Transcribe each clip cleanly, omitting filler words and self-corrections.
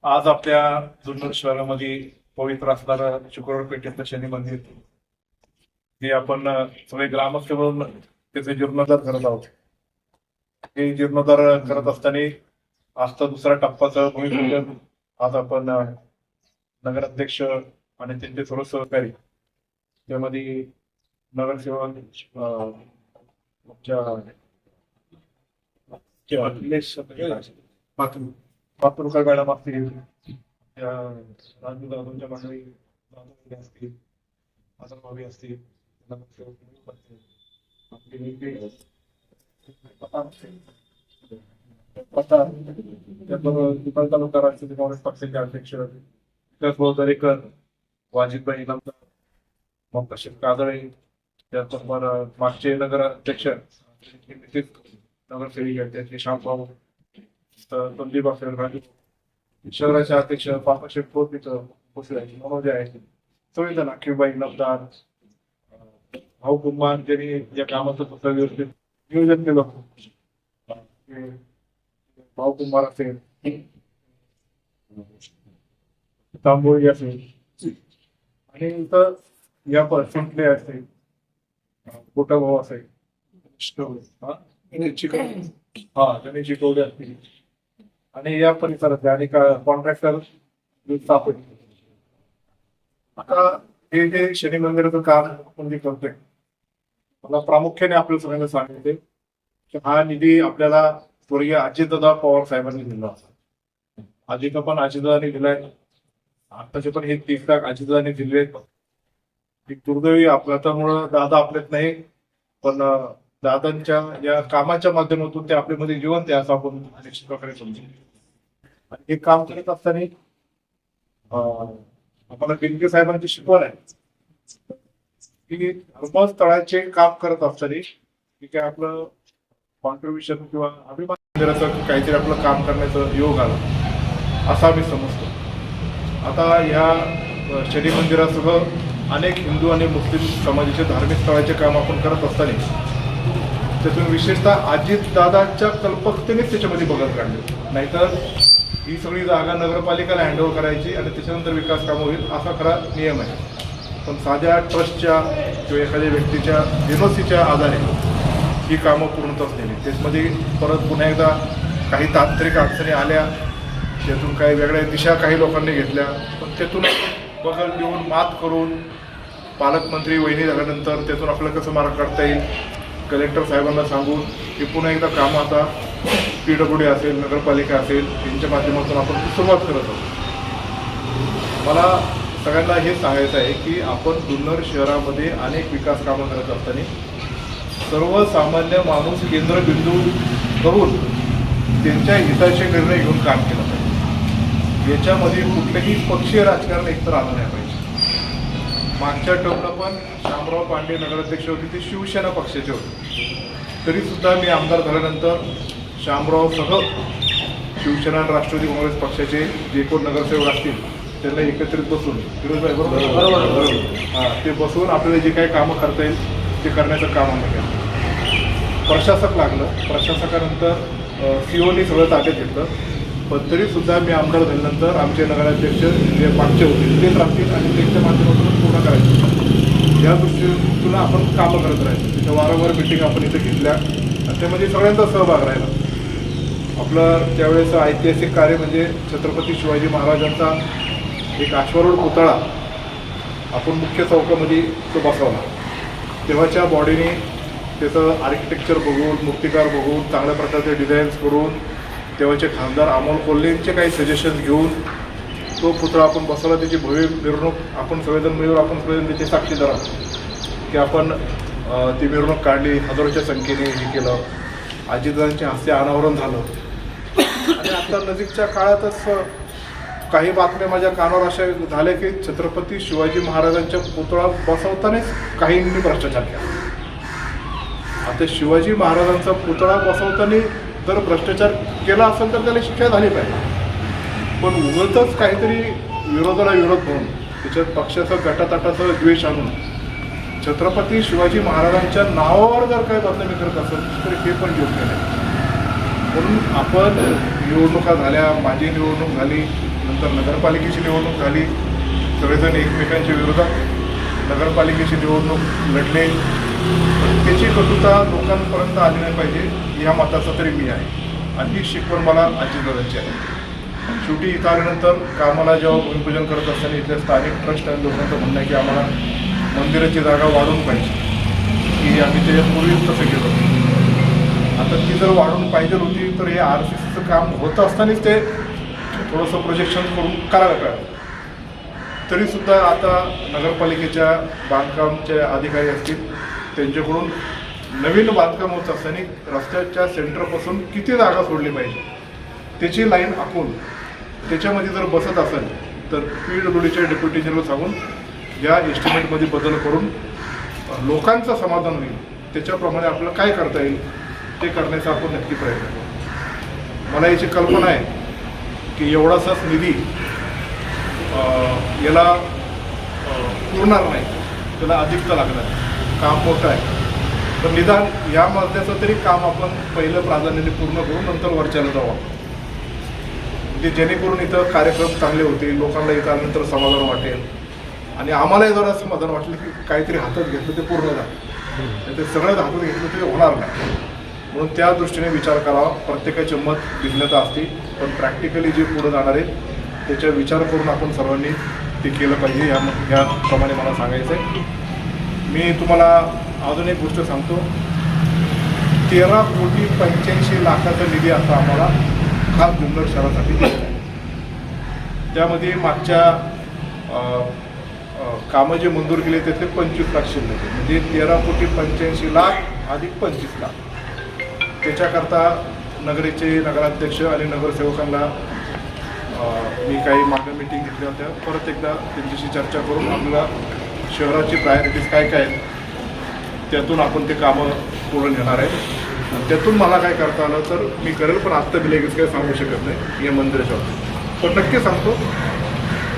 आज आपल्या जुन्नर शहरामध्ये पवित्र असणारं शुक्रवार पेठेतलं शनी मंदिर हे आपण सगळे ग्रामस्थ म्हणून त्याचे जीर्णोद्धार करत आहोत. हे जीर्णोद्धार करत असताना आजचा दुसरा टप्पाचा भूमिपूजन आज आपण नगराध्यक्ष आणि त्यांचे सर्व सहकारी त्यामध्ये नगरसेवक पातुरकर मॅडम असतील, राजू दादांच्या मंडळी असतील, आझम भावी असतील, दुकान तालुका राष्ट्रवादी काँग्रेस पक्षाचे अध्यक्ष विकास भाऊ दरेकर, वाजिदभाई इनामदार, ममता शेख काजळे, त्याचबरोबर मागचे नगर अध्यक्ष नगरसेविका त्याचे श्यामभाऊ, संदीप असेल, राजू शहराचे अध्यक्ष पापा शेख पोत इथं उपस्थित आहे, मनोज आहे, सगळेजण अखिलबाई इनामदार, भाऊ कुंभार ज्यांनी या कामाचं स्वतः व्यवस्थित नियोजन केलं. भाऊ कुंभार असेल, तांबोळी असेल आणि इथं या संपले असेल, गोटा भाऊ असेल, गणेश शिकवले असतील आणि या परिसरातले आणि कॉन्ट्रॅक्टर स्थापन. आता हे जे शनी मंदिराचं काम आपण जे करतोय, मला प्रामुख्याने आपल्या सगळ्यांना सांगितले की हा निधी आपल्याला स्वर्गीय अजितदादा पवार साहेबांनी दिला. आधीचा पण अजितदादांनी दिलाय, आताचे पण हे 30 लाख अजितदादांनी दिले. एक दुर्दैवी अपघातामुळं दादा आपल्यात नाही, पण दादांच्या या कामाच्या माध्यमातून ते आपल्यामध्ये जिवंत आहे असं आपण निश्चित प्रकारे समजू. आणि हे काम करत असताना आम्हाला बिनके साहेबांची शिकवण आहे की धर्मस्थळाचे काम करत असताना की काय आपलं कॉन्ट्रीब्युशन किंवा अभिमान काहीतरी आपलं काम करण्याचं योग आला असं आम्ही समजतो. आता ह्या शनी मंदिरासह अनेक हिंदू आणि मुस्लिम समाजाचे धार्मिक स्थळाचे काम आपण करत असताना त्यातून विशेषतः अजितदादांच्या कल्पकतेनेच त्याच्यामध्ये बदल काढले. नाहीतर ही सगळी जागा नगरपालिकेला हँडओव्हर करायची आणि त्याच्यानंतर विकास कामं होईल असा खरा नियम आहे. पण साध्या ट्रस्टच्या किंवा एखाद्या व्यक्तीच्या एनओसीच्या आधारे ही कामं पूर्णतः नेली. त्याच्यामध्ये परत पुन्हा एकदा काही तांत्रिक अडचणी आल्या, त्यातून काही वेगळ्या दिशा काही लोकांनी घेतल्या, पण त्यातून बदल देऊन मात करून पालकमंत्री वहिनी झाल्यानंतर त्यातून आपल्याला कसं मार्ग काढता येईल, कलेक्टर साहेबांना सांगून की पुन्हा एकदा कामं आता PWD असेल, नगरपालिका असेल, यांच्या माध्यमातून आपण सुरुवात करत आहोत. मला सगळ्यांना हे सांगायचं आहे की आपण जुन्नर शहरामध्ये अनेक विकास कामं करत असताना सर्वसामान्य माणूस केंद्रबिंदू करून त्यांच्या हिताचे निर्णय घेऊन काम केलं पाहिजे. याच्यामध्ये कुठलंही पक्षीय राजकारण एकतर आलं नाही पाहिजे. मागच्या टर्मला पण श्यामराव पांडे नगराध्यक्ष होते, ते शिवसेना पक्षाचे होते. तरी सुद्धा मी आमदार झाल्यानंतर श्यामरावसह शिवसेना आणि राष्ट्रवादी काँग्रेस पक्षाचे जे कोण नगरसेवक असतील त्यांना एकत्रित बसून बरोबर ते बसून आपल्याला जे काही कामं करता येईल ते करण्याचं काम आम्ही केलं. प्रशासक लागलं, प्रशासकानंतर COनी सगळं ताब्यात घेतलं. पण तरीसुद्धा मी आमदार झाल्यानंतर आमचे नगराध्यक्ष जे मागचे होते तेच राहतील आणि त्यांच्या माध्यमातून पूर्ण करायचं या दृष्टीतून आपण कामं करत राहायचं. त्याच्या वारंवार मिटिंग आपण इथे घेतल्या आणि त्यामध्ये सगळ्यांचा सहभाग राहिला. आपलं त्यावेळेस ऐतिहासिक कार्य म्हणजे छत्रपती शिवाजी महाराजांचा एक अश्वारूढ पुतळा आपण मुख्य चौकामध्ये तो बसवला. तेव्हाच्या बॉडीने त्याचं आर्किटेक्चर बघून, मूर्तिकार बघून, चांगल्या प्रकारचे डिझाईन्स करून तेव्हाचे खासदार अमोल कोल्हेंचे काही सजेशन घेऊन तो पुतळा आपण बसवला. त्याची भव्य मिरवणूक आपण सगळेजण मिळून आपण सगळेजण त्याचे साक्षीदार आहोत की आपण ती मिरवणूक काढली, हजारोच्या संख्येने हे केलं. अजितदादांच्या हस्ते अनावरण झालं. आणि आता नजीकच्या काळातच काही बातम्या माझ्या कानावर अशा झाल्या की छत्रपती शिवाजी महाराजांच्या पुतळा बसवतानाच काहींनी भ्रष्टाचार केला. आता शिवाजी महाराजांचा पुतळा बसवताना जर भ्रष्टाचार केला असेल तर त्याला शिक्षा झाली पाहिजे. पण उगतच काहीतरी विरोधाला विरोध म्हणून त्याच्यात पक्षाचा गटातटाचा द्वेष आणून छत्रपती शिवाजी महाराजांच्या नावावर जर काही बदनामी करत असेल तर हे पण योग्य नाही. म्हणून आपण निवडणुका झाल्या, माझी निवडणूक झाली, नंतर नगरपालिकेची निवडणूक झाली, सगळेजण एकमेकांच्या विरोधात नगरपालिकेची निवडणूक लढले. पण त्याची कटुता लोकांपर्यंत आली नाही पाहिजे या मताचा तरी मी आहे, आणि ही शिकवण मला अजितदादांची आहे. शेवटी इथं आल्यानंतर कामाला जेव्हा भूमिपूजन करत असताना इथल्या स्थानिक ट्रस्ट आणि लोकांचं म्हणणं आहे की आम्हाला मंदिराची जागा वाढवून पाहिजे, की आम्ही त्याच्यापूर्वीच तसं केलं. आता ती जर वाढवून पाहिजे होती तर हे RCCचं काम होतं असतानाच ते थोडंसं प्रोजेक्शन करून करायला पाहिजे. तरीसुद्धा आता नगरपालिकेच्या बांधकामचे अधिकारी असतील त्यांच्याकडून नवीन बांधकाम होत असताना रस्त्याच्या सेंटरपासून किती जागा सोडली पाहिजे त्याची लाईन आखून त्याच्यामध्ये जर बसत असेल तर PWDच्या डेप्युटी जनरल सांगून या एस्टिमेटमध्ये बदल करून लोकांचं समाधान होईल त्याच्याप्रमाणे आपल्याला काय करता येईल ते करण्याचा आपण नक्की प्रयत्न करू. मला याची कल्पना आहे की एवढासाच निधी याला पुरणार नाही, त्याला अधिकता लागणार. काम मोठं आहे, पण निदान या मजल्याचं तरी काम आपण पहिलं प्राधान्याने पूर्ण करून नंतर वरच्याला जावं, म्हणजे जेणेकरून इथं कार्यक्रम चांगले होतील, लोकांना इथं आल्यानंतर समाधान वाटेल, आणि आम्हालाही जरा समाधान वाटलं की काहीतरी हातात घेतलं ते पूर्ण झालं. ते सगळं हातात घेतलं ते होणार नाही, म्हणून त्या दृष्टीने विचार करावा. प्रत्येकाचे मत भिन्नता असते, पण प्रॅक्टिकली जे पुढे जाणार आहे त्याचा विचार करून आपण सर्वांनी ते केलं पाहिजे, याप्रमाणे मला सांगायचं आहे. मी तुम्हाला अजून एक गोष्ट सांगतो. 13,85,00,000 निधी आता आम्हाला खास जुन्नर शहरासाठी दिलेला आहे. त्यामध्ये मागच्या कामं जे मंजूर केले त्यातले 25 लाख शिल्लक आहे, म्हणजे 13,85,00,000 अधिक 25 लाख. त्याच्याकरता नगरीचे नगराध्यक्ष आणि नगरसेवकांना मी काही मागं मीटिंग घेतल्या होत्या. परत एकदा त्यांच्याशी चर्चा करून आपल्याला शहराची प्रायोरिटीज काय काय आहेत त्यातून आपण ते कामं पूर्ण नेणार आहे. त्यातून मला काय करता आलं तर मी करेल, पण आत्ता मी लगेच काही सांगू शकत नाही या मंदिराच्या बाबतीत. पण नक्की सांगतो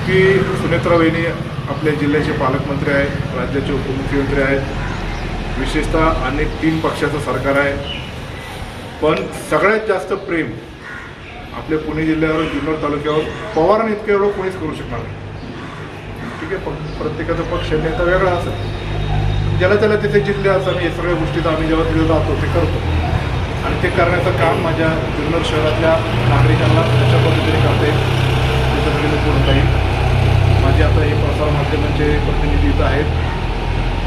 की सुनेत्रा वहिनी आपल्या जिल्ह्याचे पालकमंत्री आहेत, राज्याचे उपमुख्यमंत्री आहेत, विशेषतः अनेक 3 पक्षाचं सरकार आहे, पण सगळ्यात जास्त प्रेम आपल्या पुणे जिल्ह्यावर, जुन्नर तालुक्यावर पवारांनी इतकं एवढं कोणीच करू शकणार नाही. ठीक आहे, प्रत्येकाचा पक्ष नेता वेगळा असेल, ज्याला त्याला तिथे जिल्हे असं या सगळ्या गोष्टीचा आम्ही जेव्हा तिथे जातो ते करतो, आणि ते करण्याचं काम माझ्या जुन्नर शहरातल्या नागरिकांना कशा पद्धतीने करता येईल त्याच्यासाठी मी पूर्ण येईल. माझे आता हे प्रसारमाध्यमांचे प्रतिनिधी इथं आहेत,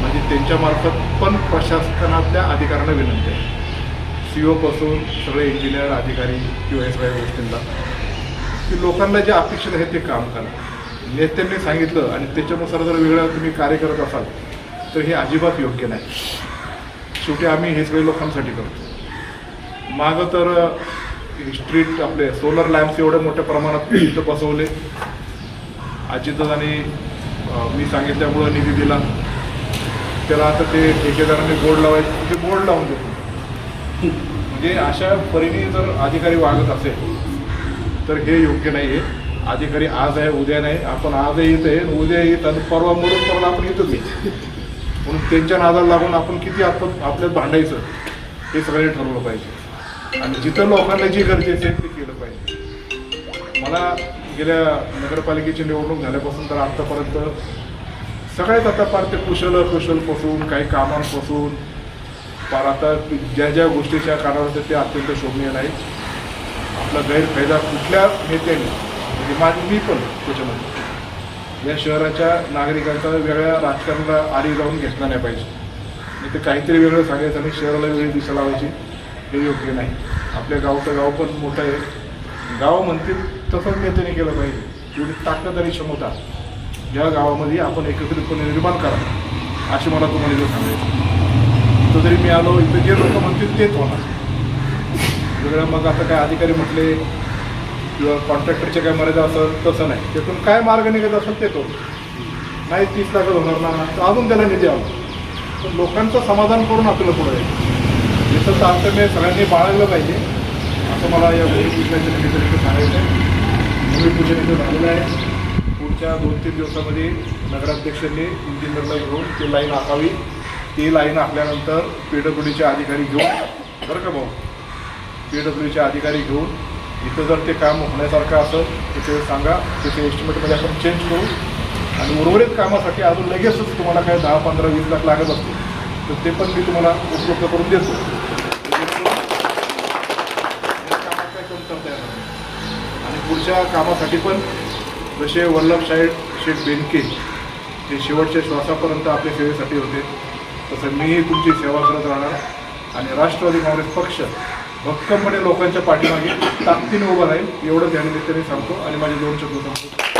म्हणजे त्यांच्यामार्फत पण प्रशासनातल्या अधिकाऱ्यांना विनंती आहे, CO पासून सगळे इंजिनियर अधिकारी किंवा या सगळ्या गोष्टींना, की लोकांना जे अपेक्षित आहे ते काम करा. नेत्यांनी सांगितलं आणि त्याच्यानुसार जर वेगळं तुम्ही कार्य करत असाल तर हे अजिबात योग्य नाही. शेवटी आम्ही हे सगळे लोकांसाठी करतो. मागं तर स्ट्रीट आपले सोलर लॅम्प्स एवढ्या मोठ्या प्रमाणात इथं बसवले. अजितदादांनी मी सांगितल्यामुळं निधी दिला त्याला. आता ते ठेकेदारांनी बोर्ड लावायचे, ते बोर्ड लावून देतो. म्हणजे अशा परीने जर अधिकारी वागत असेल तर हे योग्य नाही आहे. अधिकारी आज आहे उद्या नाही, आपण आजही येत आहे उद्या येत आणि परवा मरून परवा आपण येतच आहे. म्हणून त्यांच्या नादाला लागून आपण किती आपल्यात भांडायचं हे सगळे ठरवलं पाहिजे, आणि जिथं लोकांना जी गरजेचं आहे ते केलं पाहिजे. मला गेल्या नगरपालिकेची निवडणूक झाल्यापासून तर आत्तापर्यंत सगळ्यात आता पार ते कुशलपासून काही कामांपासून पार आता ज्या ज्या गोष्टीच्या कानावर ते अत्यंत शोभनीय नाही. आपला गैरफायदा कुठल्या नेत्याने, म्हणजे मी पण त्याच्यामध्ये या शहराच्या नागरिकांचा वेगळ्या राजकारणाला आडी जाऊन घेतला नाही पाहिजे. नाही ते काहीतरी वेगळं सांगायचं आणि शहराला वेगळी दिशा लावायची, हे योग्य नाही. आपल्या गावचं गाव पण मोठं आहे, गाव म्हणतील तसंच नेत्याने केलं पाहिजे. एवढी ताकद आणि क्षमता ज्या गावामध्ये आपण एकत्रितपणे निर्माण करा, अशी मला तुम्हाला जे सांगायचं. तो जरी मी आलो इथं जे लोक म्हणतील तेच होणार वेगळं. मग आता काय अधिकारी म्हटले किंवा कॉन्ट्रॅक्टरच्या काय मर्यादा असेल तसं नाही, त्यातून काय मार्ग निघत असेल ते तो नाही. 30 लाख होणार ना तर अजून त्याला निधी आला, तर लोकांचं समाधान करून आपल्याला पुढे जाईल. याचं तारतम्य सगळ्यांनी बाळगलं पाहिजे असं मला या भूमिपूजनाच्या निमित्ताने सांगायचं आहे. भूमिपूजन इथं झालेलं आहे. पुढच्या 2-3 दिवसामध्ये नगराध्यक्षांनी इंजिनियरला घेऊन ती लाईन आखावी. ती लाईन आखल्यानंतर PWDचे अधिकारी घेऊन, बरं का भाऊ, PWDचे अधिकारी घेऊन इथं जर ते काम होण्यासारखं असेल तर ते सांगा, त्याचे एस्टिमेटमध्ये आपण चेंज करू आणि उर्वरित कामासाठी अजून लगेचच तुम्हाला काय 10, 15, 20 लाख लागत असतील तर ते पण मी तुम्हाला उपलब्ध करून देतो. कामात काय कमी करता येणार नाही. आणि पुढच्या कामासाठी पण जसे वल्लभशाही शेठ बेनके हे शेवटच्या श्वासापर्यंत आपल्या सेवेसाठी होते, तसं मीही तुमची सेवा करत राहणार आणि राष्ट्रवादी काँग्रेस पक्ष भक्कमपणे लोकांच्या पाठीमागे ताकदीने उभा राहील एवढं त्यानिमित्ताने सांगतो आणि माझे 2 शब्द सांगतो.